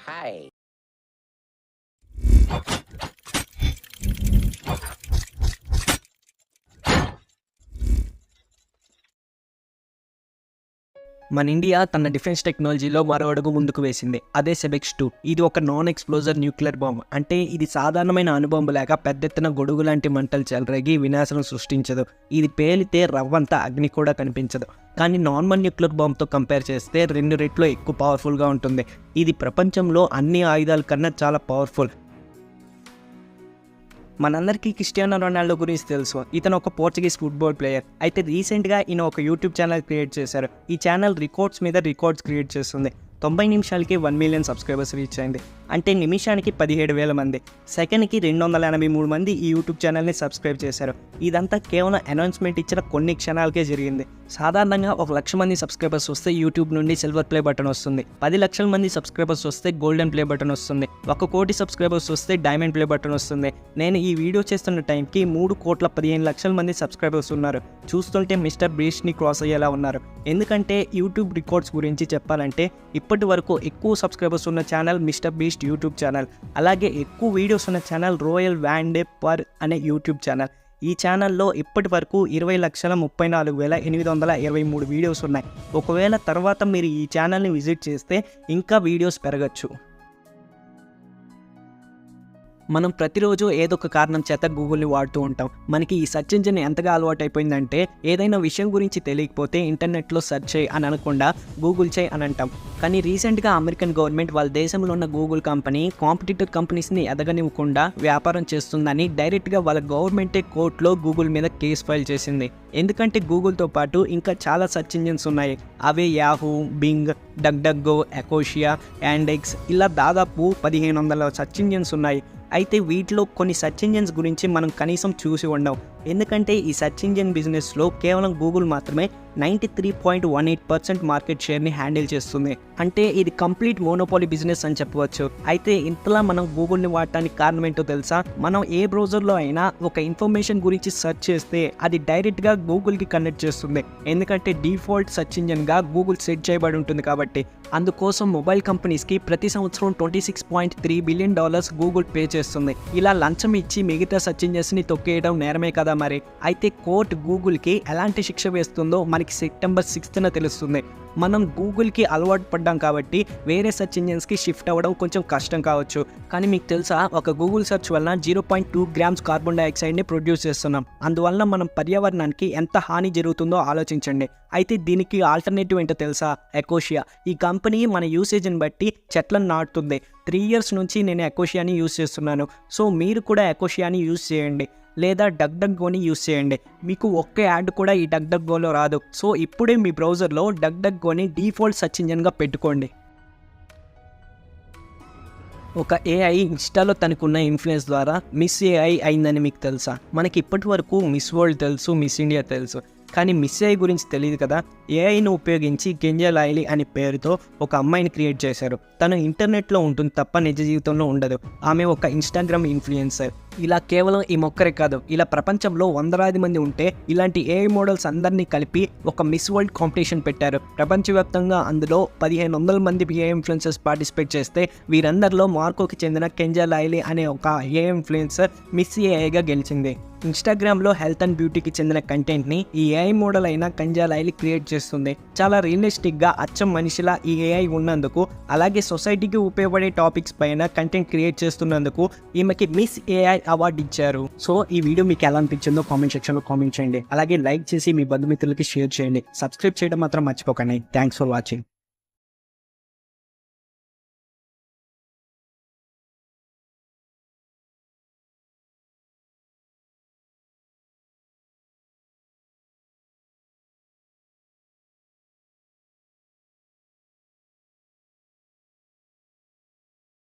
Hi. మన India తన defence టెక్నాలజీలో మరో అడుగు ముందుకు వేసింది. అదే సెబెక్స్ 2. ఇది ఒక నాన్ ఎక్స్ప్లోజర్ న్యూక్లియర్ బాంబ్. అంటే ఇది సాధారణమైన అణుబాంబు లేక పెద్ద ఎత్తున గొడుగు లాంటి మంటలు చెలరేగి వినాశనం సృష్టించదు. ఇది పేలితే రవ్వంతా అగ్ని కూడా కనిపించదు. కానీ నార్మల్ న్యూక్లియర్ బాంబ్తో కంపేర్ చేస్తే 2 రెట్లు ఎక్కువ పవర్ఫుల్గా ఉంటుంది. ఇది ప్రపంచంలో అన్ని ఆయుధాల కన్నా చాలా పవర్ఫుల్. మనందరికీ క్రిస్టియానో రొనాల్డో గురించి తెలుసు. ఇతను ఒక పోర్చుగీస్ ఫుట్బాల్ ప్లేయర్. అయితే రీసెంట్గా ఈయన ఒక యూట్యూబ్ ఛానల్ క్రియేట్ చేశారు. ఈ ఛానల్ రికార్డ్స్ మీద రికార్డ్స్ క్రియేట్ చేస్తుంది. 90 నిమిషాలకి 1 మిలియన్ సబ్స్క్రైబర్స్ రీచ్ అయింది. అంటే నిమిషానికి 17,000 మంది, సెకండ్కి 283 మంది ఈ యూట్యూబ్ ఛానల్ని సబ్స్క్రైబ్ చేశారు. ఇదంతా కేవలం అనౌన్స్మెంట్ ఇచ్చిన కొన్ని క్షణాలకే జరిగింది. సాధారణంగా 1 లక్ష మంది సబ్స్క్రైబర్స్ వస్తే యూట్యూబ్ నుండి సిల్వర్ ప్లే బటన్ వస్తుంది. 10 లక్షల మంది సబ్స్క్రైబర్స్ వస్తే గోల్డెన్ ప్లే బటన్ వస్తుంది. 1 కోటి సబ్స్క్రైబర్స్ వస్తే డైమండ్ ప్లే బటన్ వస్తుంది. నేను ఈ వీడియో చేస్తున్న టైంకి 3,15,00,000 మంది సబ్స్క్రైబర్స్ ఉన్నారు. చూస్తుంటే మిస్టర్ బీస్ట్ని క్రాస్ అయ్యేలా ఉన్నారు. ఎందుకంటే యూట్యూబ్ రికార్డ్స్ గురించి చెప్పాలంటే ఇప్పటి వరకు ఎక్కువ సబ్స్క్రైబర్స్ ఉన్న channel mister beast YouTube channel. అలాగే ఎక్కువ వీడియోస్ ఉన్న ఛానల్ రాయల్ వ్యాండే పర్ అనే యూట్యూబ్ ఛానల్. ఈ ఛానల్లో ఇప్పటి వరకు 20,34,823 వీడియోస్ ఉన్నాయి. ఒకవేళ తర్వాత మీరు ఈ ఛానల్ని విజిట్ చేస్తే ఇంకా వీడియోస్ పెరగచ్చు. మనం ప్రతిరోజు ఏదో ఒక కారణం చేత గూగుల్ని వాడుతూ ఉంటాం. మనకి ఈ సెర్చ్ ఇంజిన్ ఎంతగా అలవాటు అయిపోయిందంటే ఏదైనా విషయం గురించి తెలియకపోతే ఇంటర్నెట్లో సెర్చ్ చేయి అని అనకుండా గూగుల్ చేయి అని అంటాం. కానీ రీసెంట్గా అమెరికన్ గవర్నమెంట్ వాళ్ళ దేశంలో ఉన్న గూగుల్ కంపెనీ కాంపిటీటర్ కంపెనీస్ని ఎదగనివ్వకుండా వ్యాపారం చేస్తుందని డైరెక్ట్గా వాళ్ళ గవర్నమెంటే కోర్టులో గూగుల్ మీద కేసు ఫైల్ చేసింది. ఎందుకంటే గూగుల్తో పాటు ఇంకా చాలా సెర్చ్ ఇంజిన్స్ ఉన్నాయి. అవే యాహూ, బింగ్, డక్డక్గో, ఎకోషియా, యాండెక్స్, ఇలా దాదాపు 1,500 సెర్చ్ ఇంజిన్స్ ఉన్నాయి. అయితే వీటిలో కొన్ని సెర్చ్ ఇంజిన్స్ గురించి మనం కనీసం చూసి ఉండం. ఎందుకంటే ఈ సెర్చ్ ఇంజిన్ బిజినెస్లో కేవలం గూగుల్ మాత్రమే 93.18% మార్కెట్ షేర్ని హ్యాండిల్ చేస్తుంది. అంటే ఇది కంప్లీట్ మోనోపాలీ బిజినెస్ అని చెప్పవచ్చు. అయితే ఇంతలా మనం గూగుల్ని వాడటానికి కారణం ఏంటో తెలుసా? మనం ఏ బ్రౌజర్లో అయినా ఒక ఇన్ఫర్మేషన్ గురించి సెర్చ్ చేస్తే అది డైరెక్ట్గా గూగుల్కి కనెక్ట్ చేస్తుంది. ఎందుకంటే డిఫాల్ట్ సెర్చ్ ఇంజిన్గా గూగుల్ సెట్ చేయబడి ఉంటుంది కాబట్టి. అందుకోసం మొబైల్ కంపెనీస్కి ప్రతి సంవత్సరం $26.3 బిలియన్ గూగుల్ పే చేస్తుంది. ఇలా లంచం ఇచ్చి మిగతా సెర్చ్ ఇంజిన్స్ని తొక్కేయడం నేరమే కదా మరి. అయితే కోర్టు గూగుల్కి ఎలాంటి శిక్ష వేస్తుందో మనకి సెప్టెంబర్ 6న తెలుస్తుంది. మనం గూగుల్కి అలవాటు పడ్డాం కాబట్టి వేరే సెర్చ్ ఇంజిన్స్కి షిఫ్ట్ అవ్వడం కొంచెం కష్టం కావచ్చు. కానీ మీకు తెలుసా, ఒక గూగుల్ సెర్చ్ వలన 0.2 గ్రామ్స్ కార్బన్ డైఆక్సైడ్ని ప్రొడ్యూస్ చేస్తున్నాం. అందువల్ల మనం పర్యావరణానికి ఎంత హాని జరుగుతుందో ఆలోచించండి. అయితే దీనికి ఆల్టర్నేటివ్ ఏంటో తెలుసా? ఎకోషియా. ఈ కంపెనీ మన యూసేజ్ని బట్టి చెట్లను నాటుతుంది. 3 ఇయర్స్ నుంచి నేను ఎకోషియాని యూజ్ చేస్తున్నాను. సో మీరు కూడా ఎకోషియాని యూజ్ చేయండి, లేదా డక్డక్గోని యూజ్ చేయండి. మీకు ఒక్క యాడ్ కూడా ఈ డక్డక్గోలో రాదు. సో ఇప్పుడే మీ బ్రౌజర్లో డక్డక్గోని డిఫాల్ట్ సెర్చ్ ఇంజిన్గా పెట్టుకోండి. ఒక ఏఐ ఇన్స్టాలో తనకున్న ఇన్ఫ్లుయెన్స్ ద్వారా మిస్ ఏఐ అయిందని మీకు తెలుసా? మనకి ఇప్పటి వరకు మిస్ వరల్డ్ తెలుసు, మిస్ ఇండియా తెలుసు, కానీ మిస్ ఏఐ గురించి తెలియదు కదా. ఏఐను ఉపయోగించి కెంజా లైలీ అనే పేరుతో ఒక అమ్మాయిని క్రియేట్ చేశారు. తను ఇంటర్నెట్లో ఉంటుంది తప్ప నిజ జీవితంలో ఉండదు. ఆమె ఒక ఇన్స్టాగ్రామ్ ఇన్ఫ్లుయెన్సర్. ఇలా కేవలం ఈ మొక్కరే కాదు, ఇలా ప్రపంచంలో 100 మంది ఉంటే ఇలాంటి ఏఐ మోడల్స్ అందరినీ కలిపి ఒక మిస్ వరల్డ్ కాంపిటీషన్ పెట్టారు. ప్రపంచవ్యాప్తంగా అందులో 1,500 మంది ఏఐ ఇన్ఫ్లుయెన్సర్స్ పార్టిసిపేట్ చేస్తే వీరందరిలో మార్కోకి చెందిన కెంజా లైలీ అనే ఒక ఏఐ ఇన్ఫ్లుయెన్సర్ మిస్ ఏఐగా గెలిచింది. ఇన్స్టాగ్రామ్లో హెల్త్ అండ్ బ్యూటీకి చెందిన కంటెంట్ని ఈ ఏఐ మోడల్ అయిన కెంజా లైలీ క్రియేట్ చేస్తుంది. చాలా రియలిస్టిక్గా అచ్చం మనిషిలా ఈ ఏఐ ఉన్నందుకు, అలాగే సొసైటీకి ఉపయోగపడే టాపిక్స్ పైన కంటెంట్ క్రియేట్ చేస్తున్నందుకు ఈమెకి మిస్ ఏఐ అవార్డు ఇచ్చారు. సో ఈ వీడియో మీకు ఎలా అనిపించిందో కామెంట్ సెక్షన్లో కామెంట్ చేయండి. అలాగే లైక్ చేసి మీ బంధుమిత్రులకి షేర్ చేయండి. సబ్స్క్రైబ్ చేయడం మాత్రం మర్చిపోకండి. Thanks for watching.